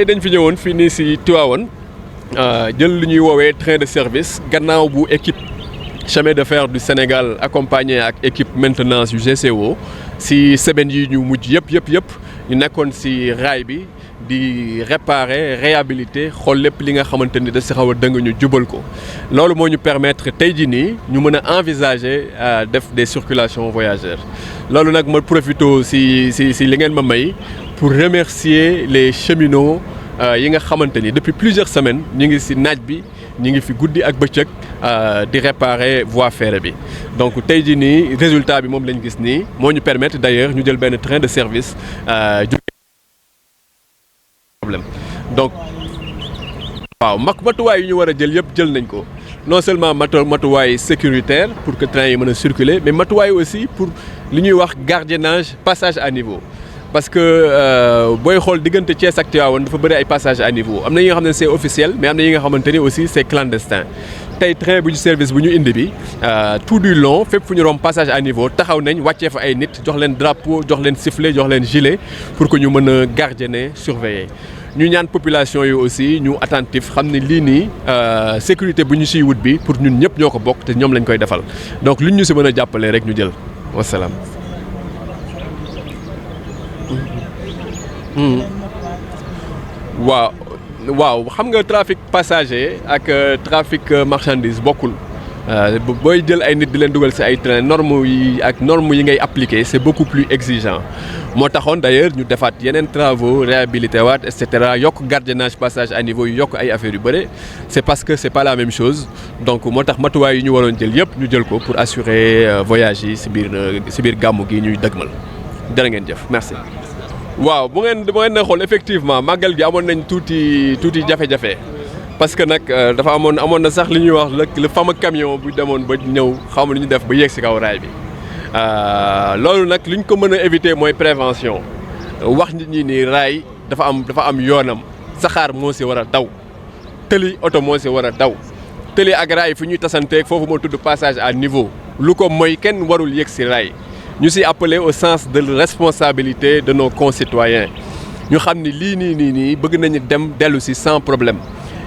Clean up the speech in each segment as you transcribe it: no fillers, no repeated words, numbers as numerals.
dañ fi ñëwoon fii nii si Tivaouane jël lu ñuy woowee train de service gannaaw bu équipe chemin de fer du Sénégal accompagné ak équipe maintenance yu GCO si semaine yi ñu mujj yëpp ñu nekkoon si raay bi di réparer réhabiliter xool lépp li nga xamante ni da si xaw a dëng ñu jubal ko loolu moo ñu permettre tey jii nii ñu mën a envisager def des circulations voyageurs loolu nag ma profito si li ngeen ma may pour remercier les cheminots yi nga xamante ni depuis plusieurs semaines ñu ngi si naaj bi ñu ngi fi guddi ak bëccëg di réparer voie ferrée bi donc tey jii nii résultat bi moom lañ gis nii moo ñu permettre d'ailleurs ñu jël benn train de service problème donc waaw matuwaay yu ñu war a jël yëpp jël nañ ko non seulement matuwaay sécuritaire pour que train yi mën a circuler mais matuwaay aussi pour li ñuy wax gardiennage passage à niveau parce que booy xool diggante Thiès ak Tivaouane dafa bëri ay passage à niveau am na yi nga xam ne c'est officiel mais am na yi nga xamante ni aussi c'est clandestin tey train bu ñu service bu ñu indi bi tout du long fépp fu ñu romb passage à niveau taxaw nañ wàccee fa ay nit jox leen drapeau jox leen sifflet jox leen gilet pour que ñu mën a gardienner surveiller ñu ñaan population yi aussi ñu attentif xam ne lii nii sécurité bu ñu siy wut bi pour ñun ñëpp ñoo ko bokk te ñoom lañ koy defal donc luñ ñu si mën a jàppale rek ñu jël wasalaam. waaw xam nga trafic passager ak trafic marchandise bokkul booy jël ay nit di leen dugal ci ay train normes yi ngay appliquer c'est beaucoup plus exigeant moo taxoon d'ailleurs ñu defaat yeneen travaux réhabilité waat et cetera yokk gardiennage passage à niveau yu yokk ay affaires yu bëri c'est parce que c'est pas la même chose donc moo tax matuwaay yi ñu waroon jël yëpp ñu jël ko pour assurer voyage yi ci biir gàmmu gi ñuy dëgmal jërë ngeen jëf merci. waaw bu ngeen ne xool effectivement màggal gi amoon nañ tuuti jafe-jafe parce que nag dafa amoon na sax li ñuy wax le fameux camion bu demoon ba ñëw xaw ma lu ñu def ba yéeg ci kaw raay bi loolu nag li ñu ko mën a éviter mooy prévention wax nit ñi ni raay dafa am yoonam saxaar moo ci war a daw tëli oto moo ci war a daw tëli ak raay fi ñuy tasanteeg foofu moo tudd passage à niveau lu ko mooy kenn warul yéeg ci raay ñu ci appeler au sens de responsabilité de nos concitoyens ñu xam ni lii nii bëgg nañu dem dellu ci sans problème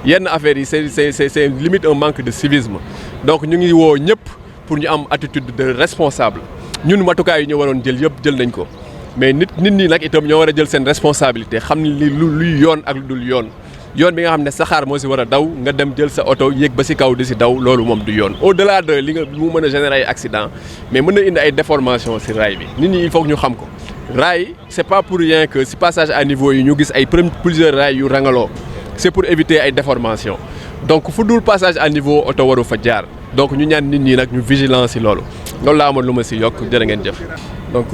yenn affaires yi c'est limite un manque de civisme donc ñu ngi woo ñëpp pour ñu am attitude de responsable ñun matukaay yi ñu waroon jël yëpp jël nañ ko mais nit ñi nag itam ñoo war a jël seen responsabilité xam ni luy yoon ak lu dul yoon bi nga xam ne saxaar moo ci war a daw nga dem jël sa oto yéeg ba ci kaw di ci daw loolu moom du yoon au-delà de li nga mu mën a générer ay accident mais mën na indi ay déformation ci raay bi nit ñi il faut que ñu xam ko raay c'est pas pour rien que ci passage à niveau yi ñu gis ay plusieurs raay yu rangaloo c'est pour éviter ay déformation donc fu dul passage à niveau oto waru fa jaar donc ñu ñaan nit ñi nag ñu vigilant ci loolu laa amoon lu ma ci yokk jërë ngeen jëf. donc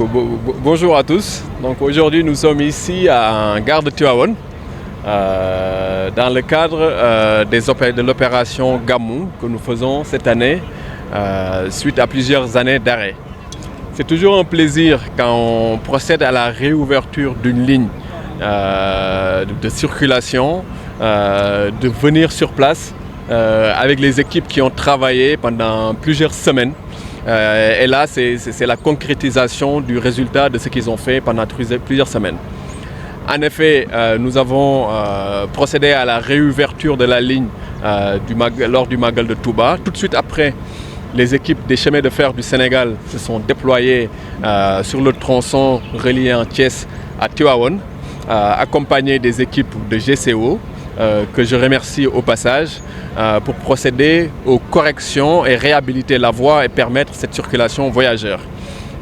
bonjour à tous donc aujourd'hui nous sommes ici à Gare de Tivaouane dans le cadre de l'opération Gamou que nous faisons cette année suite à plusieurs années d'arrêt. C'est toujours un plaisir quand on procède à la réouverture d'une ligne de circulation, de venir sur place avec les équipes qui ont travaillé pendant plusieurs semaines. Et là, c'est la concrétisation du résultat de ce qu'ils ont fait pendant plusieurs semaines. En effet, nous avons procédé à la réouverture de la ligne lors du Magal de Touba. Tout de suite après, les équipes des chemins de fer du Sénégal se sont déployées sur le tronçon reliant Thiès à Tivaouane, accompagnées des équipes de GCO, que je remercie au passage, pour procéder aux corrections et réhabiliter la voie et permettre cette circulation voyageur.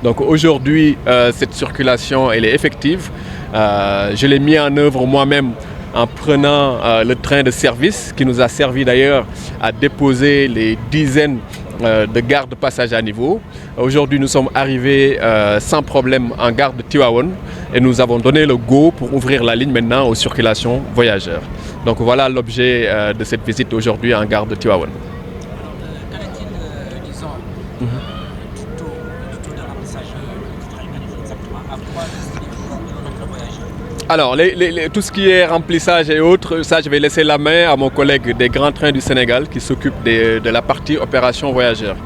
Donc aujourd'hui, cette circulation, elle est effective. Je l'ai mis en œuvre moi-même en prenant le train de service qui nous a servi d'ailleurs à déposer les dizaines de gares de passage à niveau. Aujourd'hui, nous sommes arrivés sans problème en gare de Tivaouane et nous avons donné le go pour ouvrir la ligne maintenant aux circulations voyageurs. Donc voilà l'objet de cette visite aujourd'hui en gare de Tivaouane. Qu'en est-il, disons, du taux de remplissage du train exactement? À quoi destinez-vous notre voyageur? Alors, tout ce qui est remplissage et autres, ça, je vais laisser la main à mon collègue des Grands Trains du Sénégal qui s'occupe de la partie opération voyageurs.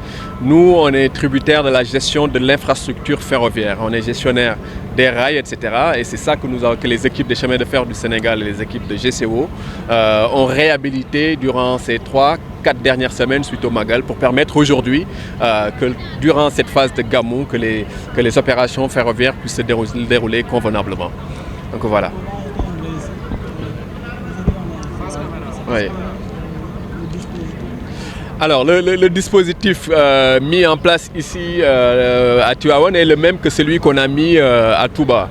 Nous, on est tributaire de la gestion de l'infrastructure ferroviaire. On est gestionnaire des rails, etc. Et c'est ça que les équipes des chemins de fer du Sénégal et les équipes de GCO ont réhabilité durant ces 3-4 dernières semaines suite au Magal pour permettre aujourd'hui que durant cette phase de Gamou, que les opérations ferroviaires puissent se dérouler convenablement. Donc voilà. Oui. Alors le dispositif mis en place ici à Tivaouane est le même que celui qu'on a mis à Touba.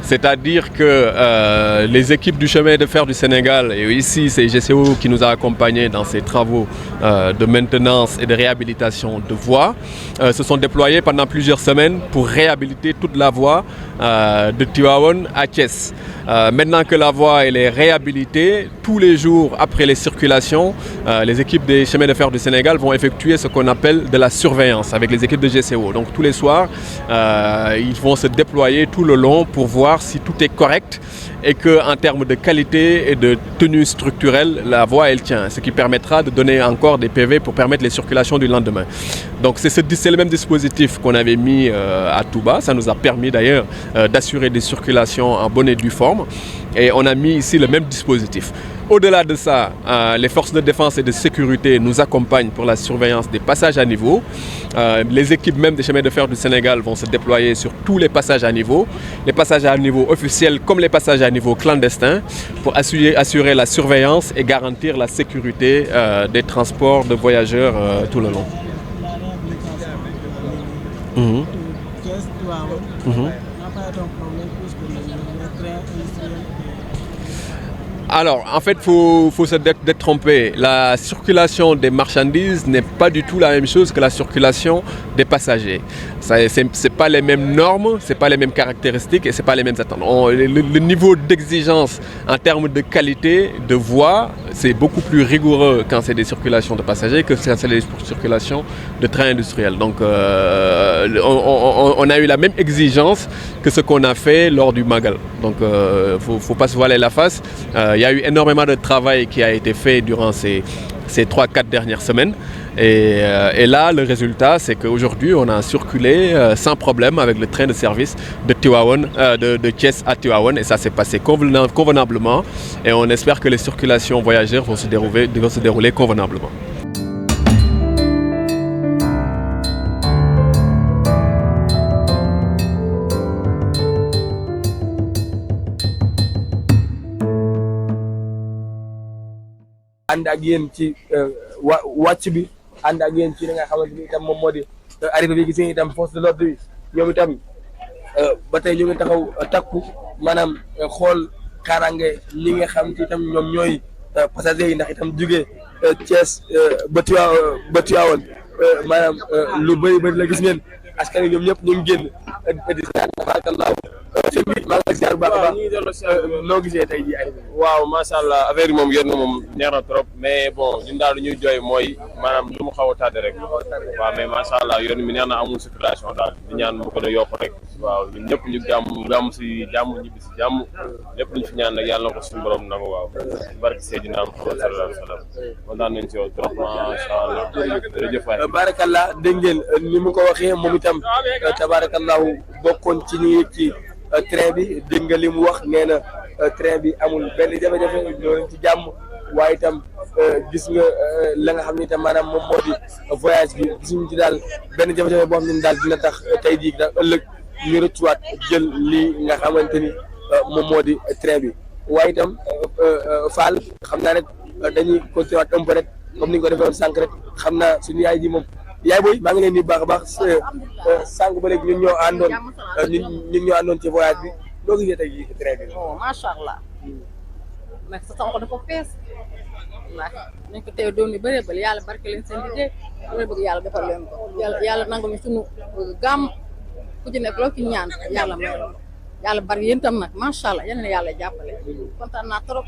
C'est-à-dire que les équipes du chemin de fer du Sénégal, et ici c'est GCO qui nous a accompagnés dans ces travaux de maintenance et de réhabilitation de voies, se sont déployés pendant plusieurs semaines pour réhabiliter toute la voie de Tivaouane à Thiès. Maintenant que la voie elle est réhabilitée, tous les jours après les circulations, les équipes des chemins de fer du Sénégal vont effectuer ce qu'on appelle de la surveillance avec les équipes de GCO. Donc tous les soirs, ils vont se déployer tout le long pour voir si tout est correct et qu'en termes de qualité et de tenue structurelle, la voie elle tient, ce qui permettra de donner encore des PV pour permettre les circulations du lendemain. Donc c'est le même dispositif qu'on avait mis à Touba, ça nous a permis d'ailleurs d'assurer des circulations en bonne et due forme et on a mis ici le même dispositif. Au-delà de ça, les forces de défense et de sécurité nous accompagnent pour la surveillance des passages à niveau. Les équipes même des chemins de fer du Sénégal vont se déployer sur tous les passages à niveau. Les passages à niveau officiels comme les passages à niveau clandestins pour assurer la surveillance et garantir la sécurité des transports de voyageurs tout le long. Mmh. Mmh. Alors, en fait, faut se détromper. La circulation des marchandises n'est pas du tout la même chose que la circulation des passagers. C'est pas les mêmes normes, c'est pas les mêmes caractéristiques et c'est pas les mêmes attentes. Le niveau d'exigence en termes de qualité de voie, c'est beaucoup plus rigoureux quand c'est des circulations de passagers que quand c'est des circulations de trains industriels. Donc, on a eu la même exigence que ce qu'on a fait lors du Magal. Donc, faut pas se voiler la face. Il y a eu énormément de travail qui a été fait durant ces 3-4 dernières semaines. Et là, le résultat, c'est qu'aujourd'hui, on a circulé sans problème avec le train de service de Tivaouane, de Thiès à Tivaouane. Et ça s'est passé convenablement. Et on espère que les circulations voyageurs vont se dérouler convenablement. ànd ak yéen ci wàcc bi ànd ak yéen ci li nga xamante ni itam moom moo di arrivé bi gis ngeen itam force de l'ordre bi ñoom itam ba tey ñu ngi taxaw takku maanaam xool kaaraange ñi nga xam ci itam ñoom ñooy passagers yi ndax itam jugee Thiès ba Tivaouane maanaam lu bëri la gis ngeen askan wi ñoom ñëpp ñu ngi génn di tabarakallah sëñ bi maa ngi lay ziar bu baax a baax noo gisee tey jii arrivé. waaw macha allah affaire yi moom yéen moom neex na trop mais bon ñun daal lu ñuy jooy mooy maanaam lu mu xaw a tardé rek waaw mais macha allah yoon mi neex na amul circulation daal di ñaan mu ko da yokk rek waaw ñun ñëpp ñu gàmm si jàmm ñibbi si jàmm lépp luñ fi ñaan nag yàlla na ko suñu borom nangu waaw barke Seydina Muhammad sallallahu alayhi wa sallam kontaan nañ si yow trop macha allah jërëjëf waay. Barakallah dégg ngeen ni mu ko waxee moom itam tabarakallahu bokkoon ci ñi ci train bi dégg nga li mu wax nee na train bi amul benn jafe-jafe ñoo leen ci jàmm waaye itam gis nga la nga xam ne itam maanaam moom moo di voyage bi gisuñu ci daal benn jafe-jafe boo xam ne daal dina tax tey jii daal ëllëg ñu rëccuwaat jël lii nga xamante ni moom moo di train bi waaye itam Fall xam naa rek dañuy continuer waat un peu rek comme ni nga ko defee woon sànq rek xam naa suñu yaay ji moom yaay booy maa ngi leen di baax a baax sànq ba léegi ñun ñoo àndoon ci voyage bi loo gisee tey jii train bi. oh macha allah nag sa xol dafa fees ndax nañ ko teew doon yu bëree bëri yàlla barke leen seen liggéey loolu bëgg yàlla defal leen ko yàlla nangu ñu suñu gàmm ku ci nekk loo ci ñaan yàlla may yàlla bari yéen tam nag macha allah yal na yàlla jàppale kontaan naa trop.